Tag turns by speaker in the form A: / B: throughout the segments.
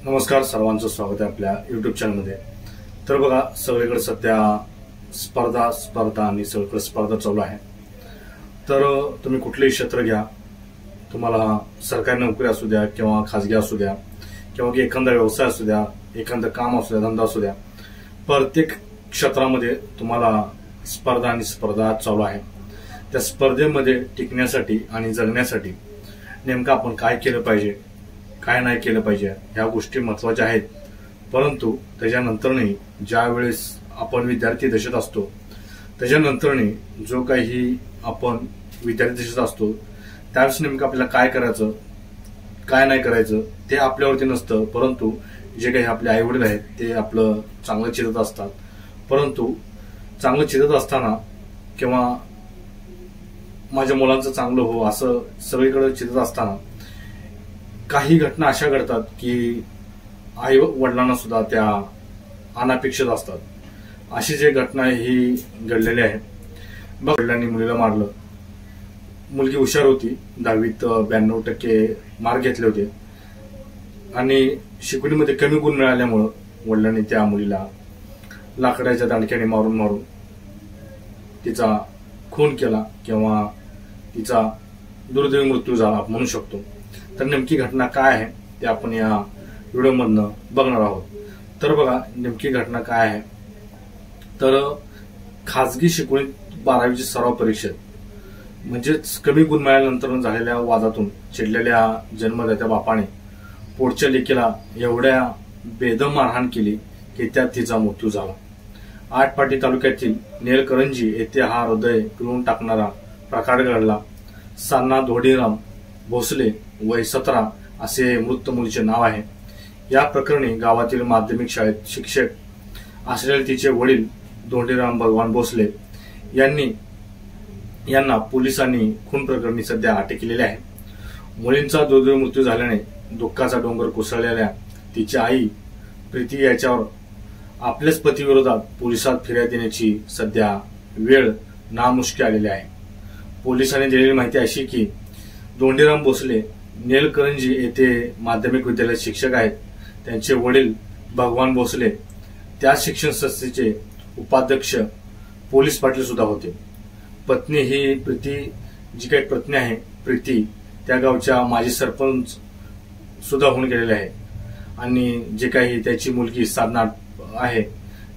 A: नमस्कार, सर्वांचं स्वागत आहे आपल्या यूट्यूब चॅनलमध्ये। तर बघा, सगळीकडे सध्या स्पर्धा आणि सगळीकडे स्पर्धा चालू आहे। तर तुम्ही कुठलेही क्षेत्र घ्या, तुम्हाला सरकारी नोकरी असू द्या किंवा खाजगी असू द्या किंवा एखादा व्यवसाय असू द्या, एखादं काम असू द्या, धंदा असू द्या, प्रत्येक क्षेत्रामध्ये तुम्हाला स्पर्धा चालू आहे। त्या स्पर्धेमध्ये टिकण्यासाठी आणि जगण्यासाठी नेमकं आपण काय केलं पाहिजे, काय नाही केलं पाहिजे, ह्या गोष्टी महत्त्वाच्या आहेत। परंतु त्याच्यानंतरही ज्या वेळेस आपण विद्यार्थी दशेत असतो, त्याच्यानंतरही जो काही आपण विद्यार्थी दशेत असतो त्यावेळेस नेमकं आपल्याला काय करायचं, काय नाही करायचं ते आपल्यावरती नसतं। परंतु जे काही आपले आई वडील आहेत ते आपलं चांगलं चिरत असतात। परंतु चांगलं चिरत असताना किंवा माझ्या मुलांचं चांगलं हो असं सगळीकडे चिरत असताना काही घटना अशा घडतात की आई वडिलांना सुद्धा त्या अनपेक्षित असतात। अशी जे घटना ही घडलेली आहे। वडिलांनी मुलीला मारलं, मुलगी हुशार होती, 10वीत 92% मार्क घेतले होते आणि शिकवणीमध्ये कमी गुण मिळाल्यामुळे वडिलांनी त्या मुलीला लाकडाच्या दांडक्याने मारून तिचा खून केला किंवा तिचा दुर्दैवी मृत्यू झाला म्हणू शकतो। तर नेमकी घटना काय आहे ते आपण या व्हिडिओमधनं बघणार आहोत। तर बघा, नेमकी घटना काय आहे तर खाजगी शिकवणीत 12वीची सराव परीक्षेत म्हणजेच कमी गुण मिळाल्यानंतर झालेल्या वादातून चिडलेल्या जन्मदात्या बापाने पोटच्या लेकीला एवढ्या बेदम मारहाण केली की त्यात तिचा मृत्यू झाला। आटपाडी तालुक्यातील नेलकरंजी येथे हा हृदय पिळून टाकणारा प्रकार घडला। सान्ना धोंडीराम भोसले वय 17 असे मृत मुलीचे नाव आहे। या प्रकरणी गावातील माध्यमिक शाळेत शिक्षक असलेले तिचे वडील धोंडीराम भगवान भोसले यांना पोलिसांनी खून प्रकरणी सध्या अटक केलेली आहे। मुलींचा दुर्दैवी मृत्यू झाल्याने दुःखाचा डोंगर कोसळलेल्या तिची आई प्रीती याच्यावर आपल्याच पतीविरोधात पोलिसात फिर्याद देण्याची सध्या वेळ नामुष्की आलेली आहे। पोलिसांनी दिलेली माहिती अशी की धोंडीराम भोसले नेलकरंजी येथे माध्यमिक विद्यालयात शिक्षक आहेत। त्यांचे वडील भगवान भोसले त्या शिक्षण संस्थेचे उपाध्यक्ष पोलीस पाटील सुद्धा होते। पत्नी ही प्रीती, जी काही पत्नी आहे प्रीती, त्या गावच्या माजी सरपंच सुद्धा होऊन गेलेले आहे आणि जे काही त्याची मुलगी साधना आहे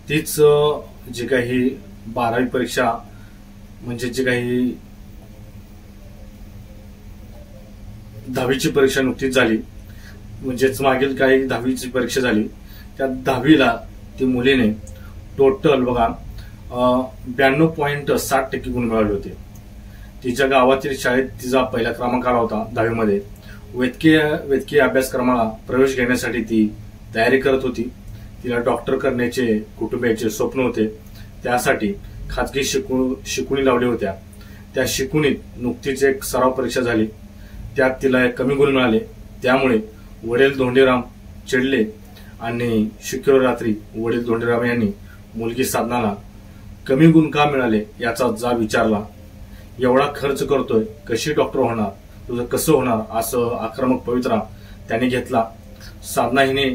A: तीच जे काही 12वी परीक्षा म्हणजे जे काही 10वीची परीक्षा नुकतीच झाली, म्हणजेच मागील काही 10वीची परीक्षा झाली, त्या 10वीला ती मुलीने टोटल बघा 92.60% गुण मिळवले होते। तिच्या गावातील शाळेत तिचा पहिला क्रमांक आला होता 10वीमध्ये। वैद्यकीय अभ्यासक्रमाला प्रवेश घेण्यासाठी ती तयारी करत होती। तिला डॉक्टर करण्याचे कुटुंबियाचे स्वप्न होते, त्यासाठी खाजगी शिकवणी लावल्या होत्या। त्या शिकवणीत नुकतीच एक सराव परीक्षा झाली, त्यात तिला कमी गुण मिळाले। त्यामुळे वडील धोंडीराम चिडले आणि शुक्रवार रात्री वडील धोंडीराम यांनी मुलगी साधनाला कमी गुण का मिळाले याचा जाब विचारला। एवढा खर्च करतोय, कशी डॉक्टर होणार, तुझं कसं होणार, असं आक्रमक पवित्रा त्याने घेतला। साधना हिने,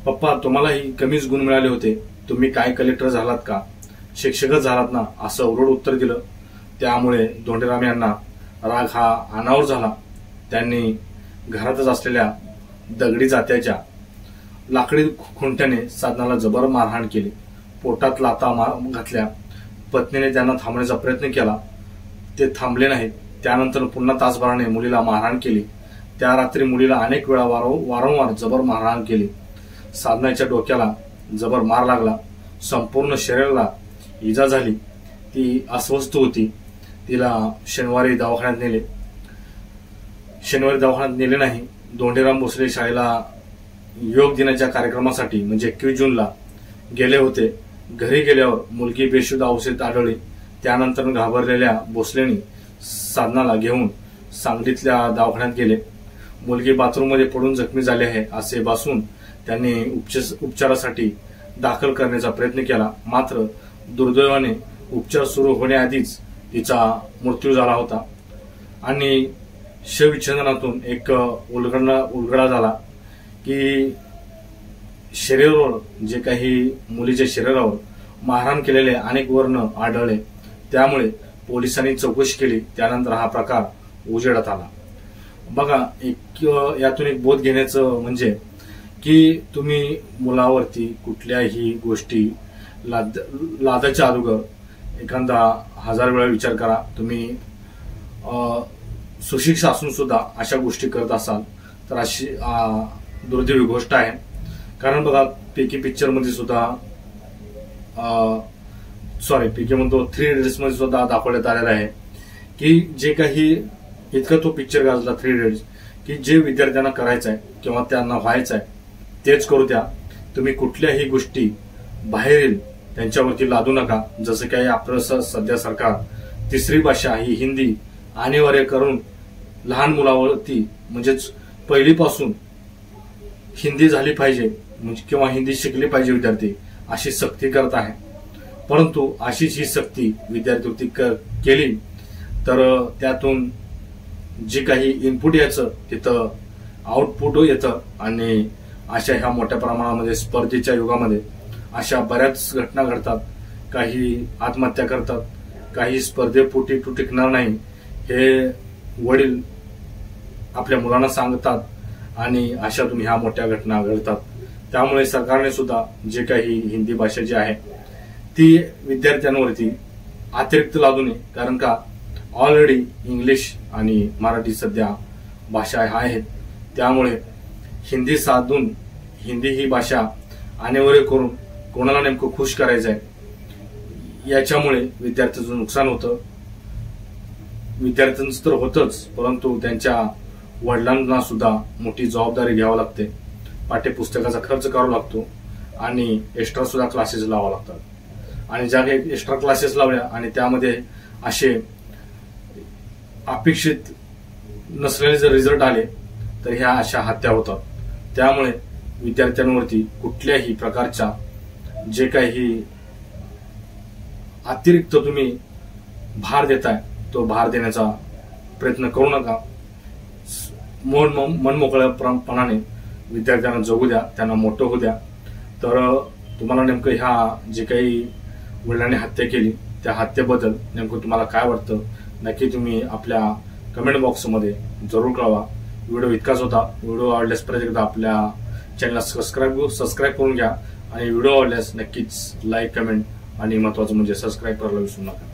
A: पप्पा तुम्हालाही कमीच गुण मिळाले होते, तुम्ही काय कलेक्टर झालात का, शिक्षकच झालात ना, असं उरड उत्तर दिलं। त्यामुळे धोंडीराम यांना राग हा अनावर झाला। त्यांनी घरातच असलेल्या दगडी जात्याच्या लाकडी खुंट्याने साधनाला जबर मारहाण केली, पोटात लाथा घातल्या। पत्नीने त्यांना थांबण्याचा प्रयत्न केला, ते थांबले नाहीत। त्यानंतर पुन्हा तासभराने मुलीला मारहाण केली। त्या रात्री मुलीला अनेक वेळा वारंवार जबर मारहाण केली। साधनाच्या डोक्याला जबर मार लागला, संपूर्ण शरीराला इजा झाली, ती अस्वस्थ होती। तिला शनिवारी दवाखान्यात नेले नाही। धोंडीराम भोसले शाळेला योग दिनाच्या कार्यक्रमासाठी म्हणजे 21 जूनला गेले होते। घरी गेल्यावर मुलगी बेशुद्ध अवस्थेत आढळली। त्यानंतर घाबरलेल्या भोसलेंनी साधनाला घेऊन सांगलीतल्या दवाखान्यात गेले। मुलगी बाथरूममध्ये पडून जखमी झाली आहे असे भासून त्यांनी उपचारासाठी दाखल करण्याचा प्रयत्न केला, मात्र दुर्दैवाने उपचार सुरू होण्याआधीच तिचा मृत्यू झाला होता आणि शवविच्छेदनातून एक उलगडा झाला की शरीरावर जे काही मुलीच्या शरीरावर मारहाण केलेले अनेक वर्ण आढळले, त्यामुळे पोलिसांनी चौकशी केली. त्यानंतर हा प्रकार उजेडात आला. बघा, यातून एक बोध घेण्याचं म्हणजे की तुम्ही मुलावरती कुठल्याही गोष्टी लादाच्या अगोदर एखादा 1000 वेळा विचार करा. तुम्ही सुशिक्षा असून सुद्धा अशा गोष्टी करत असाल तर अशी दुर्दैवी गोष्ट आहे. कारण बघा, पीके पिक्चर मध्ये सुद्धा पीके म्हणतो 3 इडियट्स मध्ये सुद्धा दाखवण्यात आलेलं आहे की जे काही इतका तो पिक्चर गाजला 3 इडियट्स, की जे विद्यार्थ्यांना करायचं आहे किंवा त्यांना व्हायचं आहे तेच करू द्या. तुम्ही कुठल्याही गोष्टी बाहेरील त्यांच्यावरती लादू नका. जसं काही आपलं सध्या सरकार तिसरी भाषा ही हिंदी अनिवार्य करून लहान मुलावरती म्हणजेच पहिलीपासून हिंदी झाली पाहिजे म्हणजे किंवा हिंदी शिकली पाहिजे विद्यार्थी अशी सक्ती करत आहे. परंतु अशीच ही सक्ती विद्यार्थी केली तर त्यातून जे काही इनपुट यायचं तिथं आउटपुट येतं आणि अशा ह्या मोठ्या प्रमाणामध्ये स्पर्धेच्या युगामध्ये अशा बऱ्याच घटना घडतात. काही आत्महत्या करतात, काही स्पर्धेपोटी तू टिकणार नाही हे वडील आपल्या मुलांना सांगतात आणि अशातून ह्या मोठ्या घटना घडतात. त्यामुळे सरकारने सुद्धा जे काही हिंदी भाषा जी आहे ती विद्यार्थ्यांवरती अतिरिक्त लादू नये. कारण का ऑलरेडी इंग्लिश आणि मराठी सध्या भाषा आहेत. त्यामुळे हिंदी साधून हिंदी ही भाषा अनिवार्य करून कोणाला नेमकं खुश करायचं आहे याच्यामुळे विद्यार्थ्यांचं नुकसान होतं. विद्यार्थ्यांचं तर होतच, परंतु त्यांच्या वडिलांना सुद्धा मोठी जबाबदारी घ्यावी लागते. पाठ्यपुस्तकाचा खर्च करावा लागतो आणि एक्स्ट्रा सुद्धा क्लासेस लावावे लागतात. आणि ज्या काही एक्स्ट्रा क्लासेस लावल्या आणि त्यामध्ये असे अपेक्षित नसलेले जर रिझल्ट आले तर ह्या अशा हत्या होतात. त्यामुळे विद्यार्थ्यांवरती कुठल्याही प्रकारच्या जे काही अतिरिक्त तुम्ही भार देताय तो भार देण्याचा प्रयत्न करू नका. मनमोकळ्यापणाने विद्यार्थ्यांना जगू द्या, त्यांना मोठं होऊ द्या. तर तुम्हाला नेमकं ह्या जे काही वडिलांनी हत्या केली त्या हत्येबद्दल नेमकं तुम्हाला काय वाटतं नक्की तुम्ही आपल्या कमेंट बॉक्समध्ये जरूर कळवा. व्हिडिओ इतकाच होता. व्हिडिओ आवडल्यास परत एकदा आपल्या चॅनलला सबस्क्राईब करून घ्या आणि व्हिडिओ आवडल्यास नक्कीच लाईक, कमेंट आणि महत्वाचं म्हणजे सबस्क्राईब करायला विसरू नका.